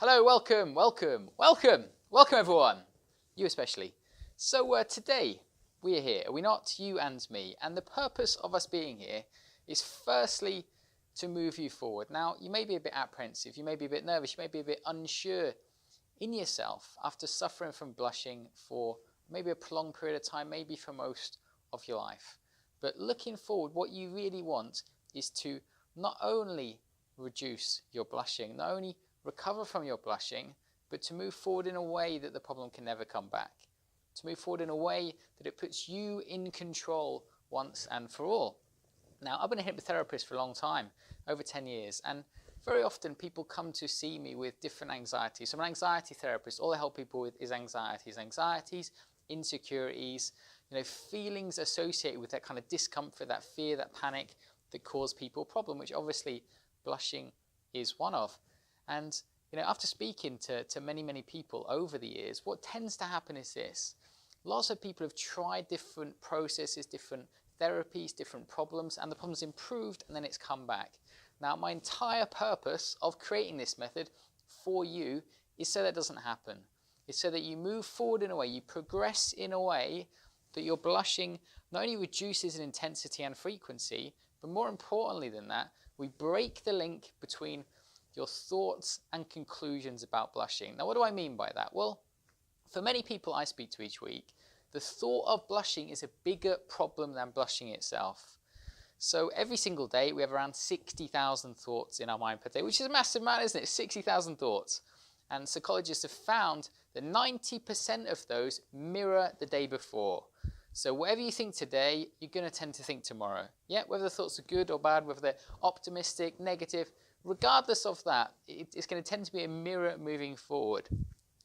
Hello, welcome everyone, you especially. So today we are here, are we not? You and me. And the purpose of us being here is firstly to move you forward. Now, you may be a bit apprehensive, you may be a bit nervous, you may be a bit unsure in yourself after suffering from blushing for maybe a prolonged period of time, maybe for most of your life. But looking forward, what you really want is to not only reduce your blushing, not only recover from your blushing, but to move forward in a way that the problem can never come back. To move forward in a way that it puts you in control once and for all. Now, I've been a hypnotherapist for a long time, over 10 years, and very often people come to see me with different anxieties. So I'm an anxiety therapist. All I help people with is anxieties, insecurities, feelings associated with that kind of discomfort, that fear, that panic that cause people a problem, which obviously blushing is one of. And after speaking to many people over the years, what tends to happen is this. Lots of people have tried different processes, different therapies, different problems, and the problem's improved and then it's come back. Now, my entire purpose of creating this method for you is so that doesn't happen. It's so that you move forward in a way, you progress in a way that your blushing not only reduces in intensity and frequency, but more importantly than that, we break the link between your thoughts and conclusions about blushing. Now, what do I mean by that? Well, for many people I speak to each week, the thought of blushing is a bigger problem than blushing itself. So every single day we have around 60,000 thoughts in our mind per day, which is a massive amount, isn't it? 60,000 thoughts. And psychologists have found that 90% of those mirror the day before. So whatever you think today, you're going to tend to think tomorrow. Yeah, whether the thoughts are good or bad, whether they're optimistic, negative, regardless of that, it's going to tend to be a mirror moving forward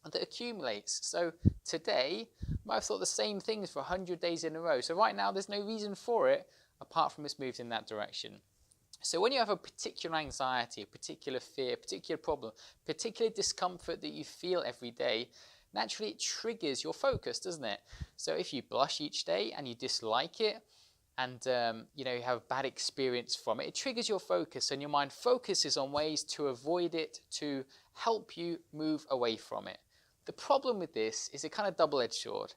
that accumulates. So today, I might have thought the same things for 100 days in a row. So right now, there's no reason for it apart from it's moved in that direction. So when you have a particular anxiety, a particular fear, a particular problem, particular discomfort that you feel every day, naturally it triggers your focus, doesn't it? So if you blush each day and you dislike it, and you have a bad experience from it, it triggers your focus, and your mind focuses on ways to avoid it, to help you move away from it. The problem with this is a kind of double-edged sword,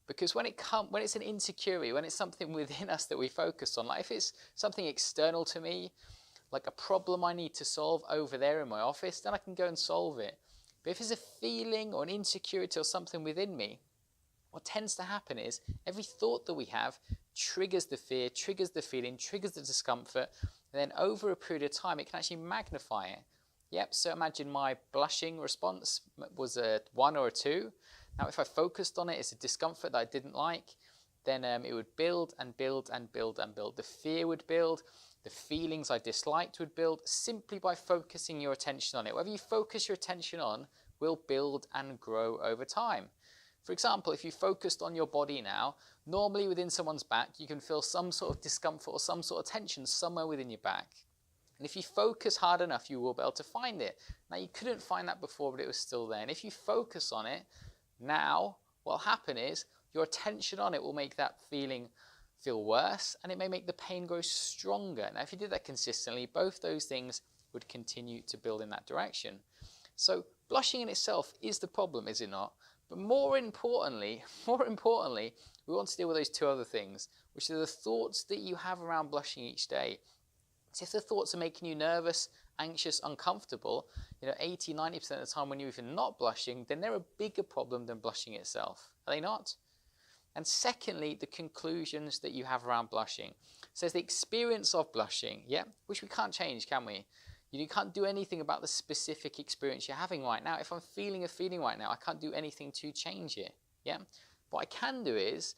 because when it's an insecurity, when it's something within us that we focus on, like if it's something external to me, like a problem I need to solve over there in my office, then I can go and solve it. But if it's a feeling or an insecurity or something within me, what tends to happen is every thought that we have triggers the fear, triggers the feeling, triggers the discomfort, and then over a period of time it can actually magnify it. Yep, so imagine my blushing response was a 1 or a 2. Now if I focused on it as a discomfort that I didn't like, then it would build and build and build and build. The fear would build, the feelings I disliked would build simply by focusing your attention on it. Whatever you focus your attention on will build and grow over time. For example, if you focused on your body now, normally within someone's back, you can feel some sort of discomfort or some sort of tension somewhere within your back. And if you focus hard enough, you will be able to find it. Now, you couldn't find that before, but it was still there. And if you focus on it, now what will happen is your attention on it will make that feeling feel worse, and it may make the pain grow stronger. Now, if you did that consistently, both those things would continue to build in that direction. So blushing in itself is the problem, is it not? But more importantly, we want to deal with those two other things, which are the thoughts that you have around blushing each day. So if the thoughts are making you nervous, anxious, uncomfortable, 80, 90% of the time when you're even not blushing, then they're a bigger problem than blushing itself. Are they not? And secondly, the conclusions that you have around blushing. So it's the experience of blushing, yeah, which we can't change, can we? You can't do anything about the specific experience you're having right now. If I'm feeling a feeling right now, I can't do anything to change it. Yeah. What I can do is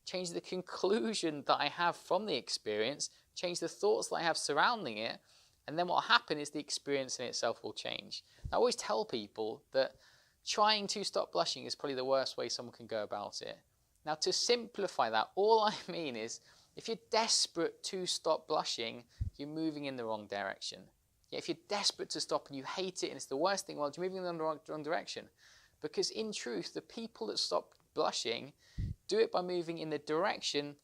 change the conclusion that I have from the experience, change the thoughts that I have surrounding it, and then what will happen is the experience in itself will change. I always tell people that trying to stop blushing is probably the worst way someone can go about it. Now, to simplify that, all I mean is if you're desperate to stop blushing, you're moving in the wrong direction. If you're desperate to stop and you hate it and it's the worst thing, well, you're moving in the wrong direction. Because in truth, the people that stop blushing do it by moving in the direction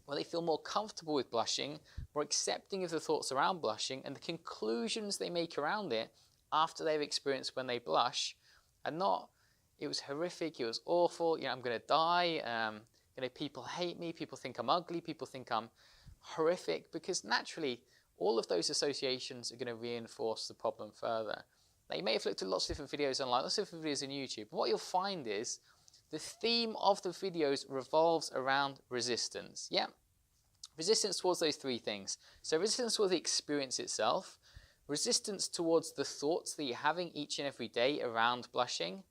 where they feel more comfortable with blushing, more accepting of the thoughts around blushing, and the conclusions they make around it after they've experienced when they blush, and not, it was horrific, it was awful, I'm going to die, people hate me, people think I'm ugly, people think I'm horrific, because naturally all of those associations are going to reinforce the problem further. Now, you may have looked at lots of different videos online, lots of different videos on YouTube. What you'll find is the theme of the videos revolves around resistance. Yeah, resistance towards those three things. So resistance towards the experience itself, resistance towards the thoughts that you're having each and every day around blushing,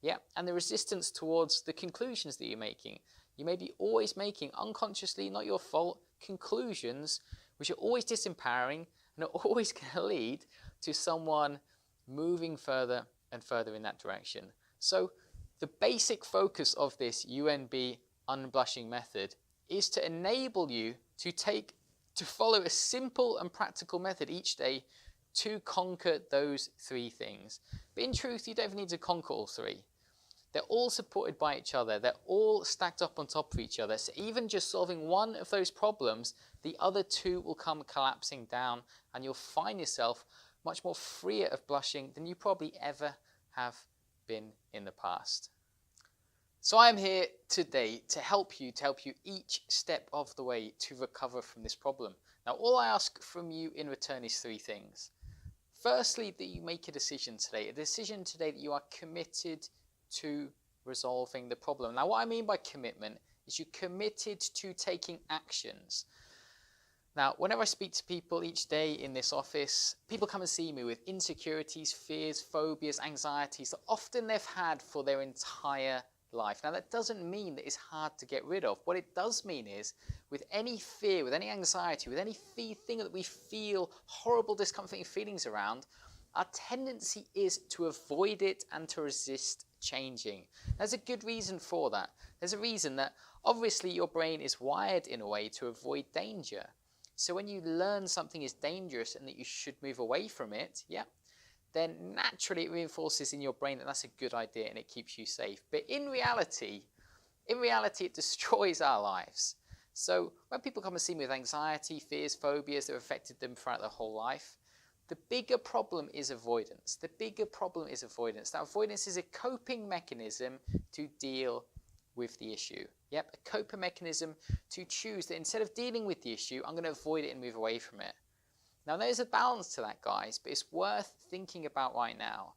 yeah, and the resistance towards the conclusions that you're making. You may be always making, unconsciously, not your fault, conclusions which are always disempowering and are always going to lead to someone moving further and further in that direction. So the basic focus of this UNB unblushing method is to enable you to follow a simple and practical method each day to conquer those three things. But in truth, you don't need to conquer all three. They're all supported by each other. They're all stacked up on top of each other. So even just solving one of those problems, the other two will come collapsing down, and you'll find yourself much more freer of blushing than you probably ever have been in the past. So I am here today to help you each step of the way to recover from this problem. Now, all I ask from you in return is three things. Firstly, that you make a decision today that you are committed to resolving the problem. Now, what I mean by commitment is you're committed to taking actions. Now, whenever I speak to people each day in this office, people come and see me with insecurities, fears, phobias, anxieties that often they've had for their entire life. Now, that doesn't mean that it's hard to get rid of. What it does mean is, with any fear, with any anxiety, with any thing that we feel horrible, discomforting feelings around, our tendency is to avoid it and to resist changing. There's a good reason for that. There's a reason that obviously your brain is wired in a way to avoid danger. So when you learn something is dangerous and that you should move away from it, yeah, then naturally it reinforces in your brain that that's a good idea and it keeps you safe. But in reality it destroys our lives. So when people come and see me with anxiety, fears, phobias that have affected them throughout their whole life, the bigger problem is avoidance. Now, avoidance is a coping mechanism to deal with the issue. Yep, a coping mechanism to choose that instead of dealing with the issue, I'm going to avoid it and move away from it. Now, there's a balance to that, guys, but it's worth thinking about right now.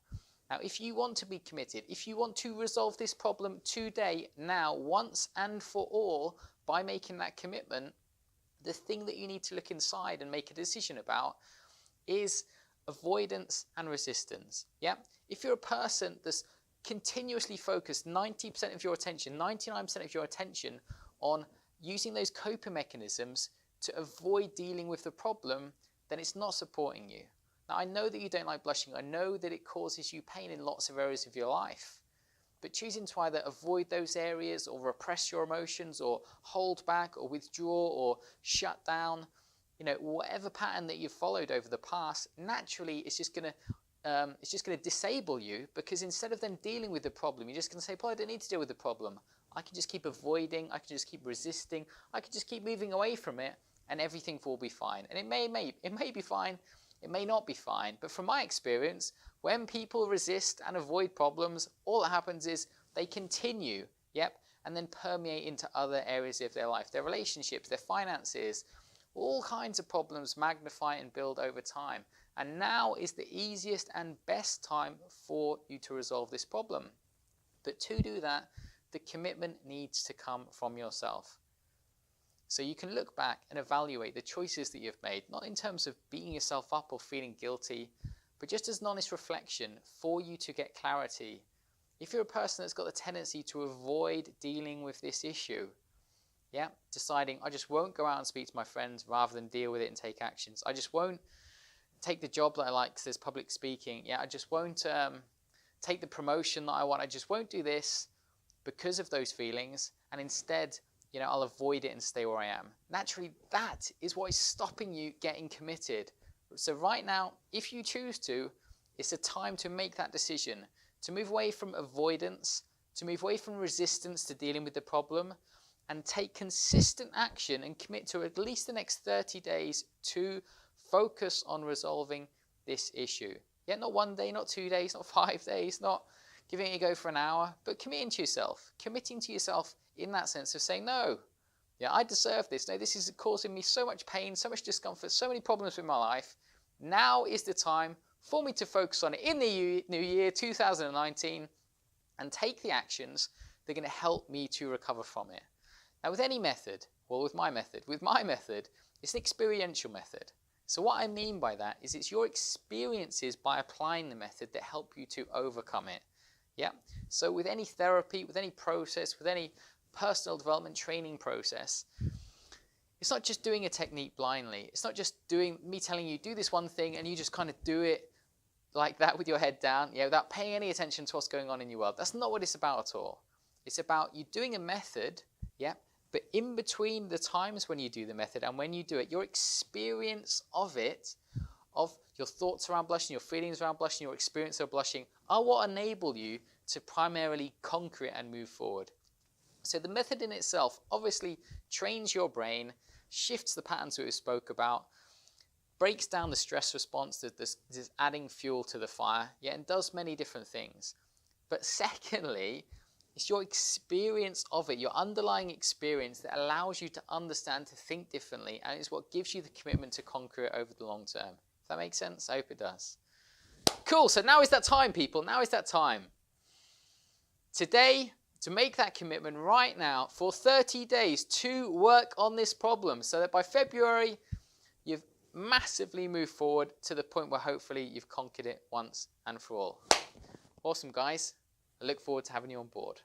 Now, if you want to be committed, if you want to resolve this problem today, now, once and for all, by making that commitment, the thing that you need to look inside and make a decision about is avoidance and resistance. Yeah? If you're a person that's continuously focused 90% of your attention, 99% of your attention on using those coping mechanisms to avoid dealing with the problem, then it's not supporting you. Now, I know that you don't like blushing. I know that it causes you pain in lots of areas of your life. But choosing to either avoid those areas or repress your emotions or hold back or withdraw or shut down, whatever pattern that you've followed over the past, naturally it's just going to disable you, because instead of then dealing with the problem, you're just going to say, well, I don't need to deal with the problem. I can just keep avoiding, I can just keep resisting, I can just keep moving away from it, and everything will be fine. And it may be fine, it may not be fine. But from my experience, when people resist and avoid problems, all that happens is they continue, and then permeate into other areas of their life, their relationships, their finances. All kinds of problems magnify and build over time. And now is the easiest and best time for you to resolve this problem. But to do that, the commitment needs to come from yourself. So you can look back and evaluate the choices that you've made, not in terms of beating yourself up or feeling guilty, but just as an honest reflection for you to get clarity. If you're a person that's got the tendency to avoid dealing with this issue, deciding I just won't go out and speak to my friends rather than deal with it and take actions. I just won't take the job that I like because there's public speaking. I just won't take the promotion that I want. I just won't do this because of those feelings, and instead, I'll avoid it and stay where I am. Naturally, that is what is stopping you getting committed. So right now, if you choose to, it's a time to make that decision, to move away from avoidance, to move away from resistance to dealing with the problem, and take consistent action and commit to at least the next 30 days to focus on resolving this issue. Yeah, not 1 day, not 2 days, not 5 days, not giving it a go for an hour, but committing to yourself in that sense of saying, no, yeah, I deserve this. No, this is causing me so much pain, so much discomfort, so many problems with my life. Now is the time for me to focus on it in the new year, 2019, and take the actions that are going to help me to recover from it. Now, with any method, well, with my method, it's an experiential method. So what I mean by that is it's your experiences by applying the method that help you to overcome it. Yeah. So with any therapy, with any process, with any personal development training process, it's not just doing a technique blindly. It's not just me telling you do this one thing and you just kind of do it like that with your head down, yeah, without paying any attention to what's going on in your world. That's not what it's about at all. It's about you doing a method, yeah, but in between the times when you do the method and when you do it, your experience of it, of your thoughts around blushing, your feelings around blushing, your experience of blushing, are what enable you to primarily conquer it and move forward. So the method in itself obviously trains your brain, shifts the patterns we spoke about, breaks down the stress response, this adding fuel to the fire, yeah, and does many different things. But secondly, it's your experience of it, your underlying experience that allows you to understand, to think differently, and it's what gives you the commitment to conquer it over the long term. Does that make sense? I hope it does. Cool, so now is that time, people. Now is that time. Today, to make that commitment right now for 30 days to work on this problem so that by February, you've massively moved forward to the point where hopefully you've conquered it once and for all. Awesome, guys. I look forward to having you on board.